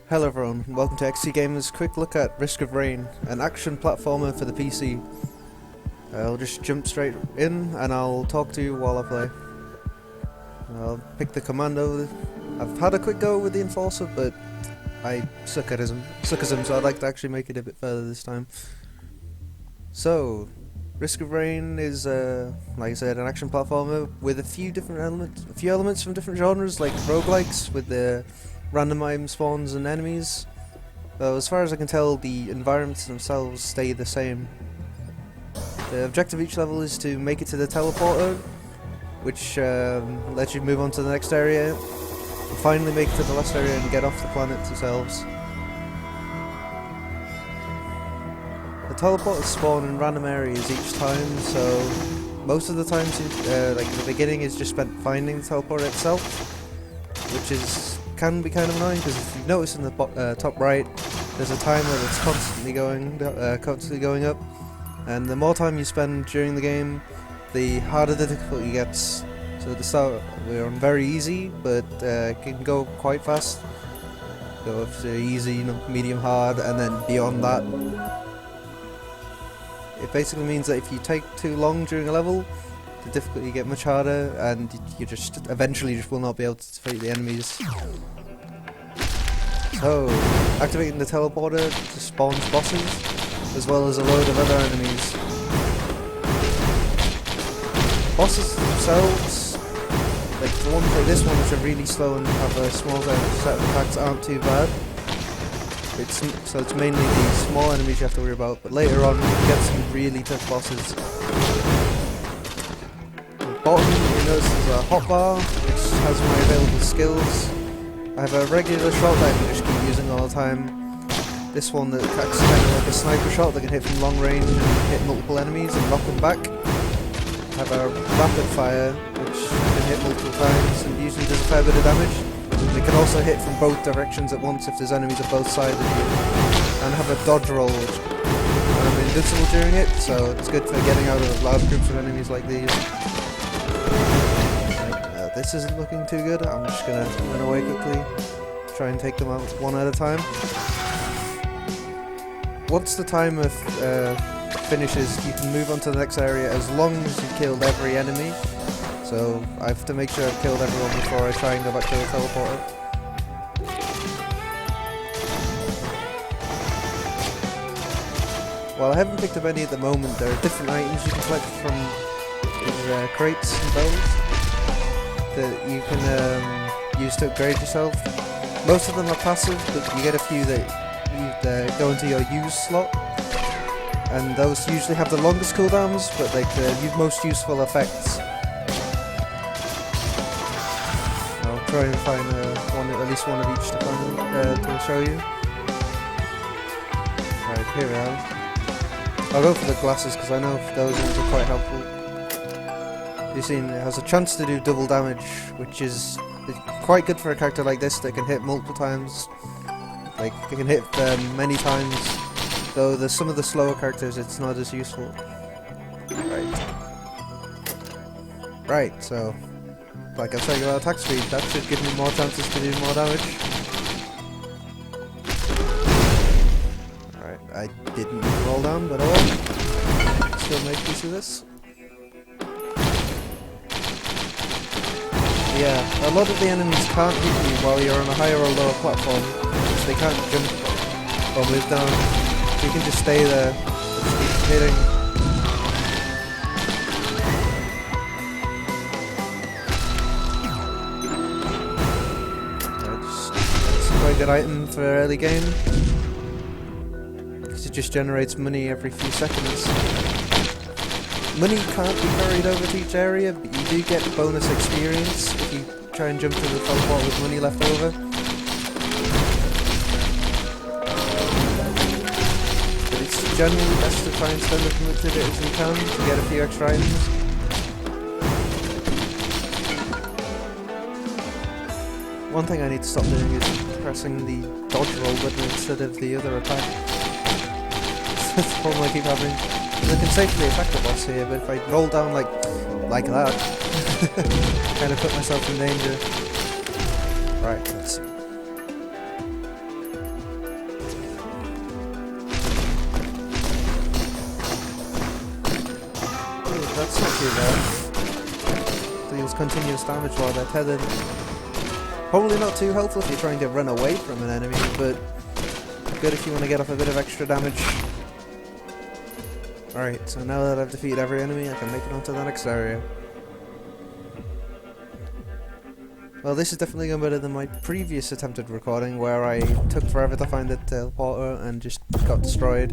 Hello everyone, and welcome to XC Gamers' quick look at Risk of Rain, an action platformer for the PC. I'll just jump straight in and I'll talk to you while I play. I'll pick the commando. I've had a quick go with the enforcer, but I suck at him, so I'd like to actually make it a bit further this time. So, Risk of Rain is, like I said, an action platformer with a few elements from different genres, like roguelikes with the random item spawns and enemies. As far as I can tell, the environments themselves stay the same. The objective of each level is to make it to the teleporter, which lets you move on to the next area, and finally make it to the last area and get off the planet themselves. The teleporters spawn in random areas each time, so most of the time, like the beginning is just spent finding the teleporter itself, which can be kind of annoying, because if you notice in the top right, there's a timer that's constantly going up, and the more time you spend during the game, the harder the difficulty gets. So at the start we're on very easy, but it can go quite fast. Go up to easy, medium, hard, and then beyond that. It basically means that if you take too long during a level, the difficulty get much harder, and you just eventually will not be able to defeat the enemies. So, activating the teleporter just spawns bosses, as well as a load of other enemies. Bosses themselves, like the ones like this one, which are really slow and have a small set of attacks, aren't too bad. So it's mainly the small enemies you have to worry about, but later on you get some really tough bosses. Bottom, you notice there's a hotbar, which has my available skills. I have a regular shot that I can just keep using all the time. This one that acts kind of like a sniper shot that can hit from long range and hit multiple enemies and knock them back. I have a rapid fire, which can hit multiple times and usually does a fair bit of damage. It can also hit from both directions at once if there's enemies on both sides of you. And I have a dodge roll, which I'm invincible during it, so it's good for getting out of large groups of enemies like these. This isn't looking too good. I'm just gonna run away quickly, try and take them out one at a time. Once the timer finishes, you can move on to the next area as long as you've killed every enemy. So I have to make sure I've killed everyone before I try and go back to the teleporter. While I haven't picked up any at the moment, there are different items you can collect from these crates and bells that you can use to upgrade yourself. Most of them are passive, but you get a few that go into your use slot, and those usually have the longest cooldowns, but like the most useful effects. I'll try and find at least one of each to show you. Right, here we are. I'll go for the glasses because I know those ones are quite helpful. You've seen it has a chance to do double damage, which is quite good for a character like this that can hit multiple times. Like, it can hit many times, though there's some of the slower characters it's not as useful. Right, so, like I was saying about attack speed, that should give me more chances to do more damage. Alright, I didn't roll down, but oh well. Still make use of this. Yeah, a lot of the enemies can't hit you while you're on a higher or lower platform, because they can't jump or move down, so you can just stay there and just keep hitting. It's quite a good item for early game, because it just generates money every few seconds. Money can't be carried over to each area, but you do get bonus experience if you try and jump to the teleport with money left over. But it's generally best to try and spend as much of it as you can to get a few extra items. One thing I need to stop doing is pressing the dodge roll button instead of the other attack. That's the problem I keep having. I can safely attack the boss here, but if I roll down like that, kind of put myself in danger. Right, let's see. too bad. Deals continuous damage while they're tethered. Probably not too helpful if you're trying to run away from an enemy, but good if you want to get off a bit of extra damage. Alright, so now that I've defeated every enemy, I can make it onto the next area. Well, this is definitely going better than my previous attempted recording, where I took forever to find the teleporter and just got destroyed.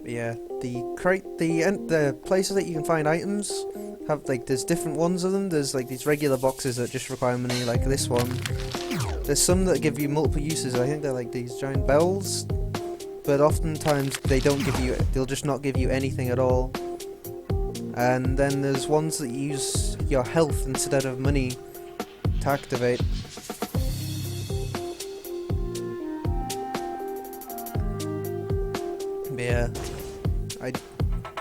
Yeah, the places that you can find items have, like, there's different ones of them. There's like these regular boxes that just require money, like this one. There's some that give you multiple uses. I think they're like these giant bells, but oftentimes they don't give you, they'll just not give you anything at all. And then there's ones that use your health instead of money to activate. But yeah, I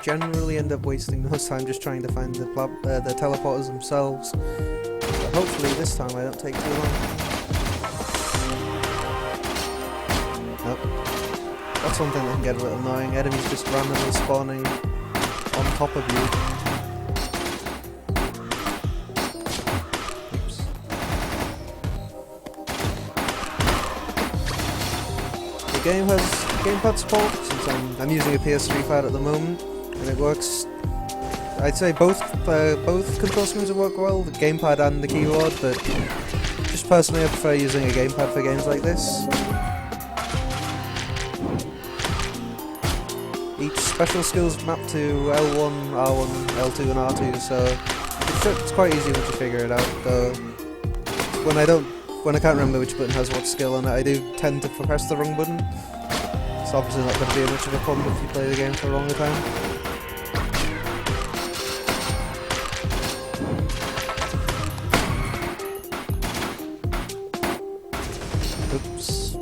generally end up wasting most time just trying to find the teleporters themselves. But hopefully this time I don't take too long. Nope. That's one thing that can get a little annoying. Enemies just randomly spawning on top of you. Oops. The game has gamepad support, since I'm using a PS3 pad at the moment, and it works. I'd say both control screens work well, the gamepad and the keyboard, but just personally I prefer using a gamepad for games like this. Each special skill is mapped to L1, R1, L2 and R2, so it's quite easy once you figure it out, though when I can't remember which button has what skill on it, I do tend to press the wrong button. It's obviously not going to be much of a problem if you play the game for a longer time. Oops.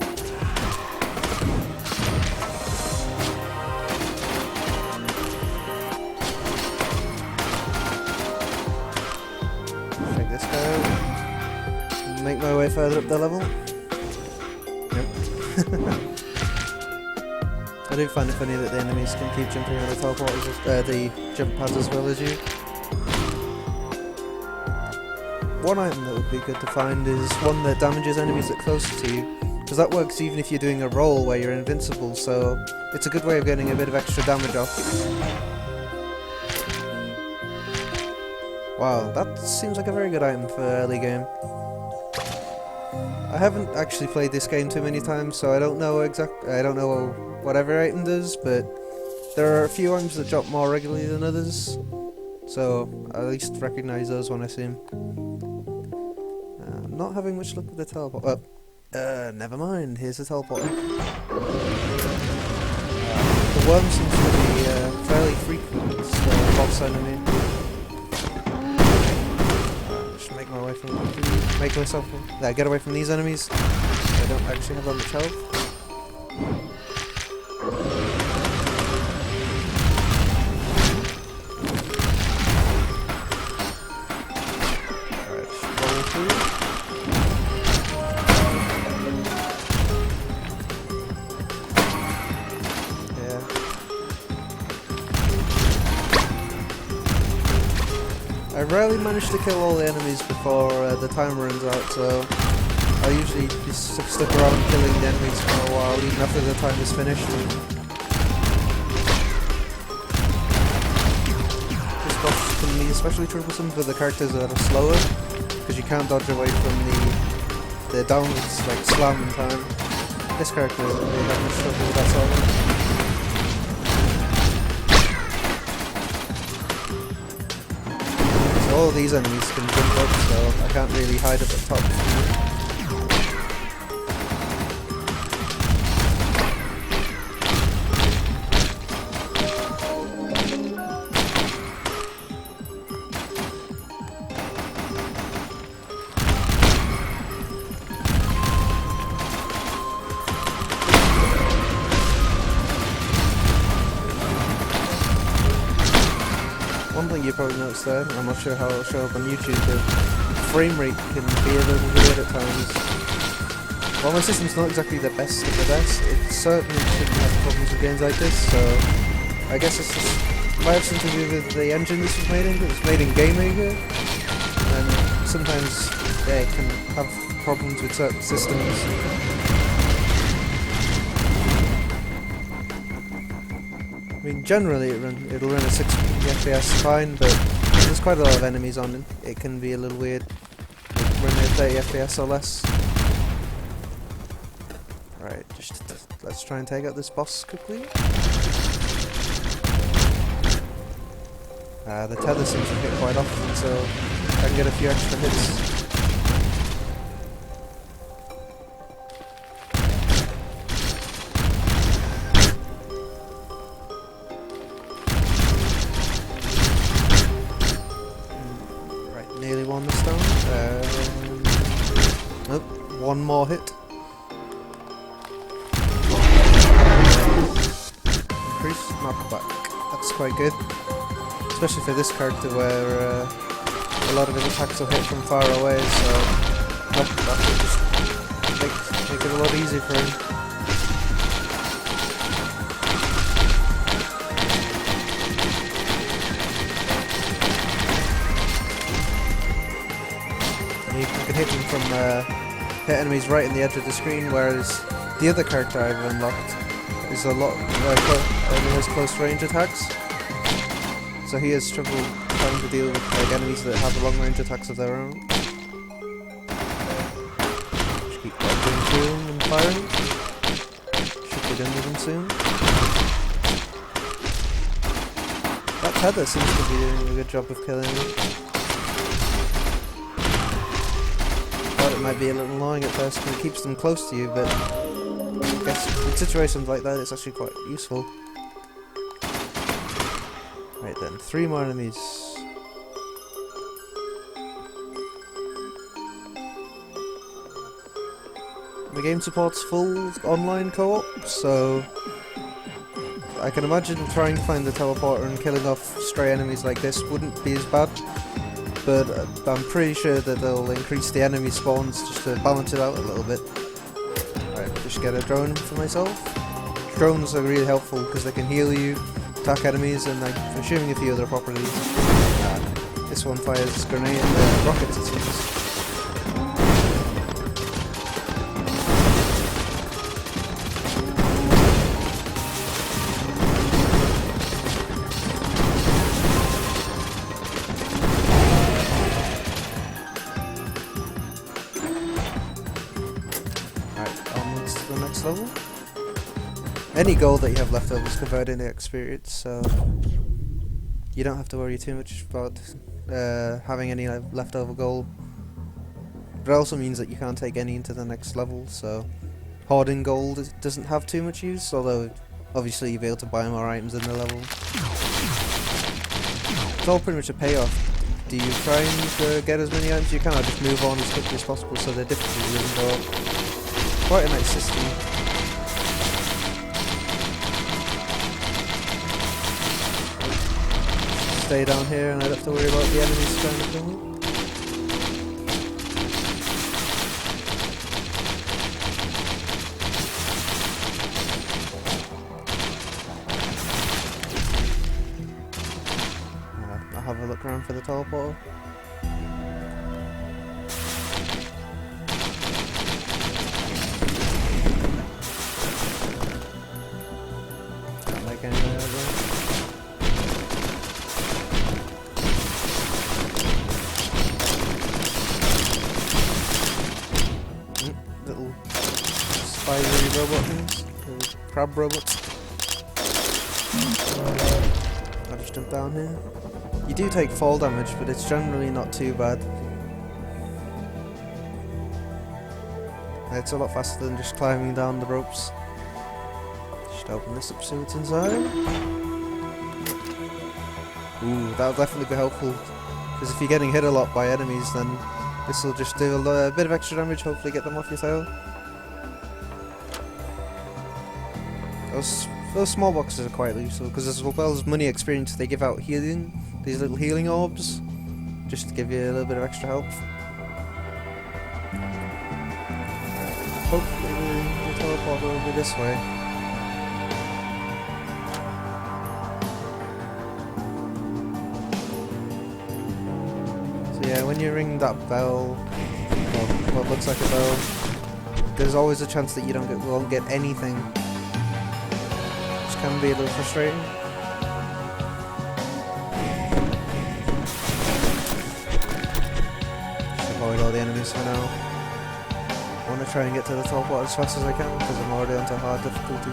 Check this guy out. Make my way further up the level. Yep. I do find it funny that the enemies can keep jumping on the teleporters, the jump pads as well as you. One item that would be good to find is one that damages enemies that are closer to you, because that works even if you're doing a roll where you're invincible, so it's a good way of getting a bit of extra damage off. Wow, that seems like a very good item for early game. I haven't actually played this game too many times, so I don't know what every item does, but there are a few items that drop more regularly than others, so I at least recognise those when I see them. I'm not having much luck with the teleport. Never mind, here's the teleport. The worm seems to be fairly frequent, so boss enemy. Make my way from, get away from these enemies. I don't actually have that much health. Alright, roll through. Yeah. I rarely manage to kill all the enemies before the timer runs out, so I usually just stick around killing the enemies for a while, even after the time is finished. This boss can be especially troublesome for the characters that are slower, because you can't dodge away from the downwards, like, slam in time. This character doesn't really have much trouble with that sort of thing. All of these enemies can jump up, so I can't really hide at the top. One thing you probably noticed there, I'm not sure how it'll show up on YouTube, but frame rate can be a little weird at times. while my system's not exactly the best of the best, it certainly shouldn't have problems with games like this, so I guess it's just might have something to do with the engine this was made in. It was made in Game Maker, and sometimes it can have problems with certain systems. I mean, generally it'll run at 60 FPS fine, but there's quite a lot of enemies on it. It can be a little weird, running at 30 FPS or less. Right, let's try and take out this boss quickly. The tether seems to hit quite often, so I can get a few extra hits. Right, nearly won this time. Nope, one more hit. Increased knockback. That's quite good. Especially for this character where a lot of his attacks will hit from far away, so that will just make it a lot easier for him. You can hit them from hit enemies right in the edge of the screen, whereas the other character I've unlocked is a lot only has close range attacks. So he has trouble trying to deal with like enemies that have long range attacks of their own. Just keep dodging through them and firing. Should be done with them soon. That tether seems to be doing a good job of killing them. Thought it might be a little annoying at first because it keeps them close to you, but I guess in situations like that it's actually quite useful. Right then, 3 more enemies. The game supports full online co-op, so I can imagine trying to find the teleporter and killing off stray enemies like this wouldn't be as bad, but I'm pretty sure that they'll increase the enemy spawns just to balance it out a little bit. Right, just get a drone for myself. Drones are really helpful because they can heal you, attack enemies, and I'm assuming a few other properties. This one fires grenade rockets, it seems. Right, onwards to the next level. Any gold that you have left over is converted into experience, so you don't have to worry too much about having any leftover gold. But it also means that you can't take any into the next level, so hoarding gold doesn't have too much use, although obviously you'll be able to buy more items in the level. It's all pretty much a payoff. Do you try and get as many items as you can, or just move on as quickly as possible so the difficulty doesn't go up? Quite a nice system. Stay down here and I don't have to worry about the enemies trying to kill me. I'll have a look around for the teleporter. Can't make any of that. Little spidery robot things, little crab robots. I'll just jump down here. You do take fall damage, but it's generally not too bad. It's a lot faster than just climbing down the ropes. Just open this up, see what's inside. Ooh, that'll definitely be helpful, because if you're getting hit a lot by enemies, then this will just do a bit of extra damage, hopefully get them off your tail. Those small boxes are quite useful, because as well as money experience, they give out healing, these little healing orbs, just to give you a little bit of extra health. hopefully the teleporter will be this way. So yeah, when you ring that bell, or what looks like a bell, there's always a chance that you won't get anything, which can be a little frustrating. Just avoid all the enemies for now. I want to try and get to the top water as fast as I can because I'm already onto hard difficulty.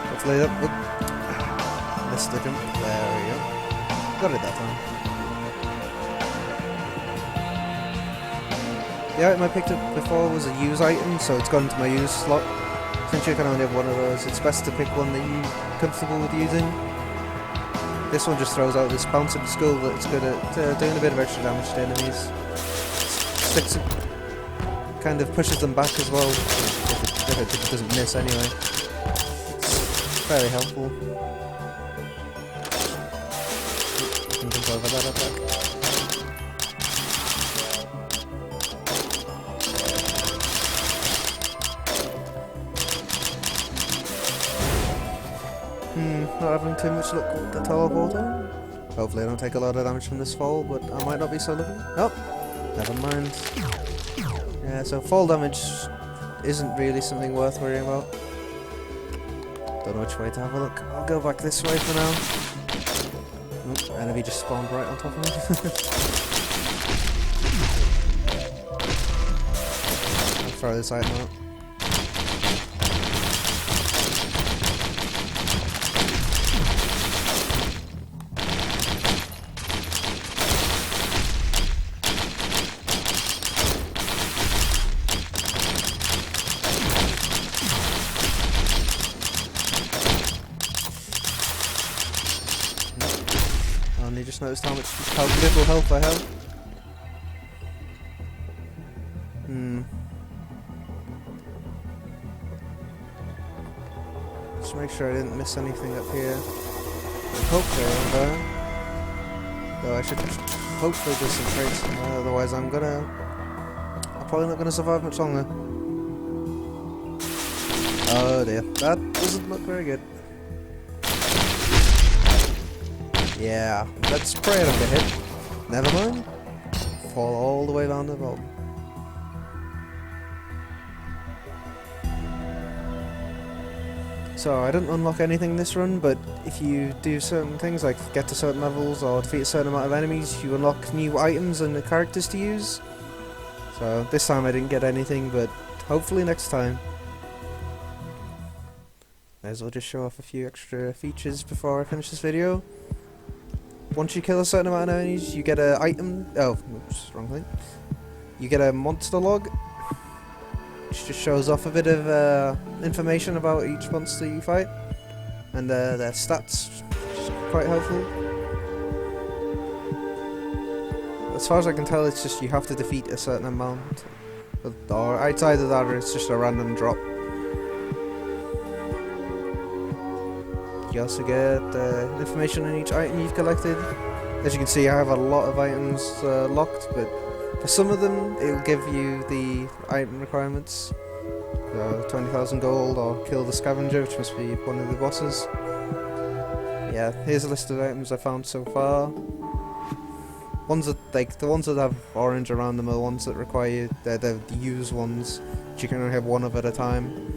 Hopefully that. Missed the jump. There we go. Got it that time. The item I picked up before was a use item, so it's gone into my use slot. Since you can only have one of those, it's best to pick one that you're comfortable with using. This one just throws out this bouncing skull that's good at doing a bit of extra damage to enemies. Sticks it, kind of pushes them back as well, if it doesn't miss anyway. It's very helpful. You can jump over that attack. Not having too much luck with the teleporter. Hopefully I don't take a lot of damage from this fall, but I might not be so lucky. Oh, never mind. Yeah, so fall damage isn't really something worth worrying about. Don't know which way to have a look. I'll go back this way for now. Oop, enemy just spawned right on top of me. I'll throw this item out. I just noticed how little health I have. Just make sure I didn't miss anything up here. Hopefully I'm there. Though I should hopefully do some trades somewhere, otherwise I'm probably not gonna survive much longer. Oh dear, that doesn't look very good. Yeah, let's pray I don't get hit. Never mind. Fall all the way down the bottom. So I didn't unlock anything this run, but if you do certain things like get to certain levels or defeat a certain amount of enemies, you unlock new items and the characters to use. So this time I didn't get anything, but hopefully next time. May as well just show off a few extra features before I finish this video. Once you kill a certain amount of enemies, you get an item. Oh, oops, wrong thing. You get a monster log, which just shows off a bit of information about each monster you fight and their stats, which is quite helpful. As far as I can tell, it's just you have to defeat a certain amount, or it's either that or it's just a random drop. You also get information on each item you've collected. As you can see, I have a lot of items locked, but for some of them it will give you the item requirements. 20,000 gold, or kill the scavenger, which must be one of the bosses. Yeah, here's a list of items I found so far. Ones that, like, the ones that have orange around them are the ones that require you, they're the use ones, which you can only have one of at a time.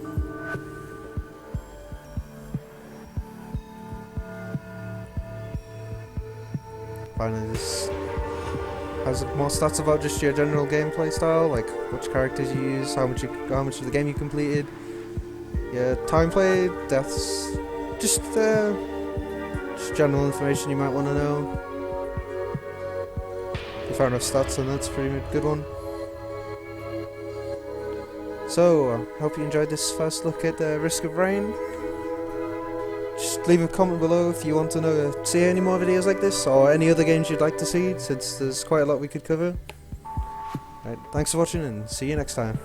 Finally, this has more stats about just your general gameplay style, like which characters you use, how much of the game you completed, your time played, deaths, just general information you might want to know. If you found enough stats, then that's a pretty good one. So, I hope you enjoyed this first look at Risk of Rain. Just leave a comment below if you want to see any more videos like this, or any other games you'd like to see, since there's quite a lot we could cover. Right, thanks for watching, and see you next time.